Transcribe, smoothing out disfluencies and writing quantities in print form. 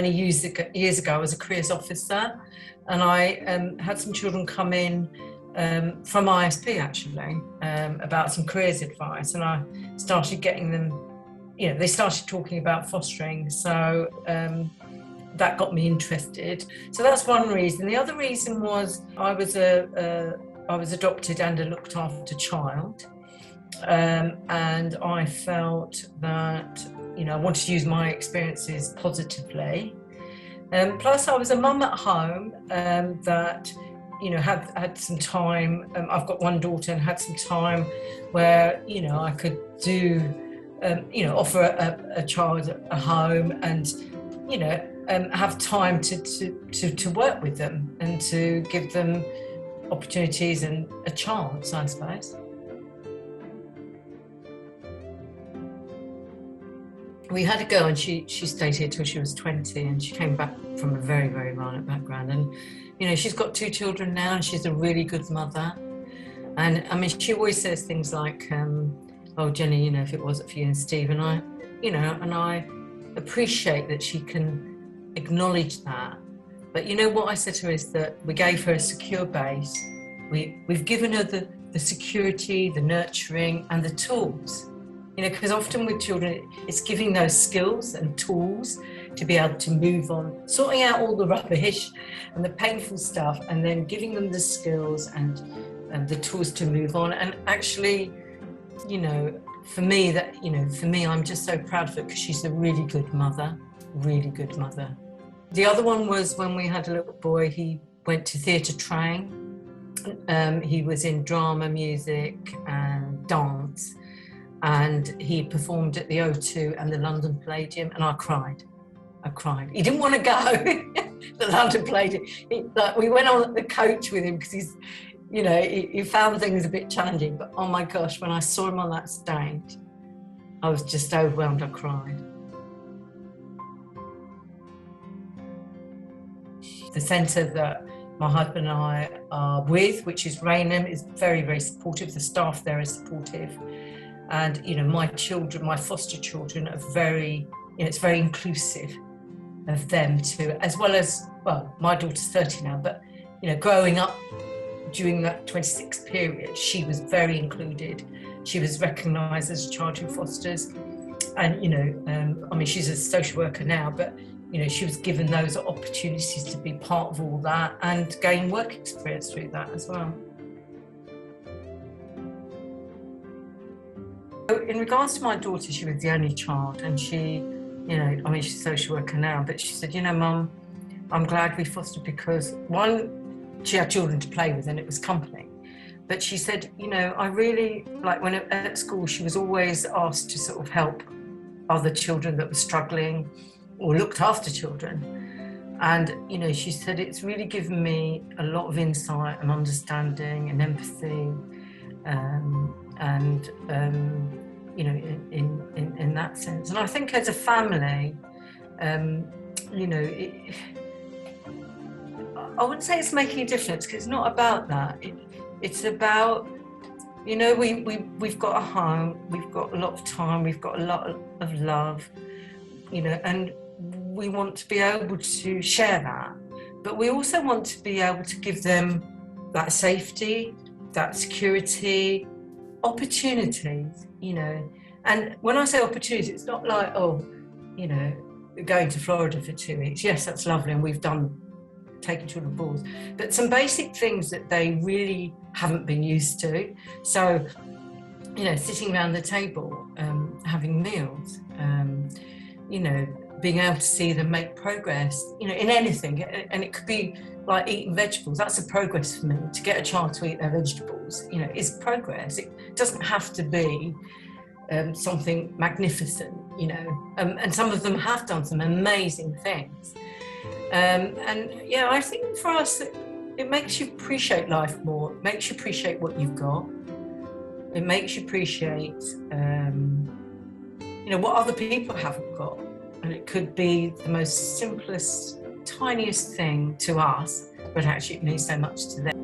many years ago, I was a careers officer, and I had some children come in from ISP actually, about some careers advice, and I started getting them, they started talking about fostering, so that got me interested. So that's one reason. The other reason was I was adopted and a looked after child, and I felt that I wanted to use my experiences positively. Plus, I was a mum at home that had some time. I've got one daughter, and had some time where I could do offer a child a home, and have time to work with them and to give them opportunities and a chance, I suppose. We had a girl, and she stayed here till she was 20, and she came back from a very, very violent background, and she's got 2 children now, and she's a really good mother. And I mean, she always says things like, oh Jenny, if it wasn't for you and Steve, and I appreciate that she can acknowledge that. But what I said to her is that we gave her a secure base. We've given her the security, the nurturing, and the tools. Because often with children, it's giving those skills and tools to be able to move on, sorting out all the rubbish and the painful stuff, and then giving them the skills and the tools to move on. And actually, for me, I'm just so proud of her, because she's a really good mother, really good mother. The other one was when we had a little boy. He went to theatre train. He was in drama, music, and dance. And he performed at the O2 and the London Palladium, and I cried. He didn't want to go. The London Palladium. We went on the coach with him because he's, he found things a bit challenging. But oh my gosh, when I saw him on that stage, I was just overwhelmed. I cried. The centre that my husband and I are with, which is Raynham, is very, very supportive. The staff there is supportive. And, my children, my foster children are very, it's very inclusive of them too, as well as, well, my daughter's 30 now, but, growing up during that 26 period, she was very included. She was recognised as a child who fosters. And, I mean, she's a social worker now, but, she was given those opportunities to be part of all that and gain work experience through that as well. In regards to my daughter, she was the only child, and she, she's a social worker now, but she said, Mum, I'm glad we fostered because, one, she had children to play with and it was company. But she said, I really, like when at school, she was always asked to sort of help other children that were struggling or looked after children. And, she said, it's really given me a lot of insight and understanding and empathy. In that sense. And I think as a family, I wouldn't say it's making a difference, because it's not about that. It's about, we've got a home, we've got a lot of time, we've got a lot of love, and we want to be able to share that. But we also want to be able to give them that safety, that security, opportunities, and when I say opportunities, it's not like, going to Florida for 2 weeks. Yes, that's lovely, and we've done taking children abroad, but some basic things that they really haven't been used to. So, sitting around the table, having meals, being able to see them make progress, in anything, and it could be like eating vegetables. That's a progress for me. To get a child to eat their vegetables, is progress. It doesn't have to be something magnificent, and some of them have done some amazing things. I think for us, it makes you appreciate life more. It makes you appreciate what you've got. It makes you appreciate, what other people haven't got. And it could be the most simplest, tiniest thing to us, but actually it means so much to them.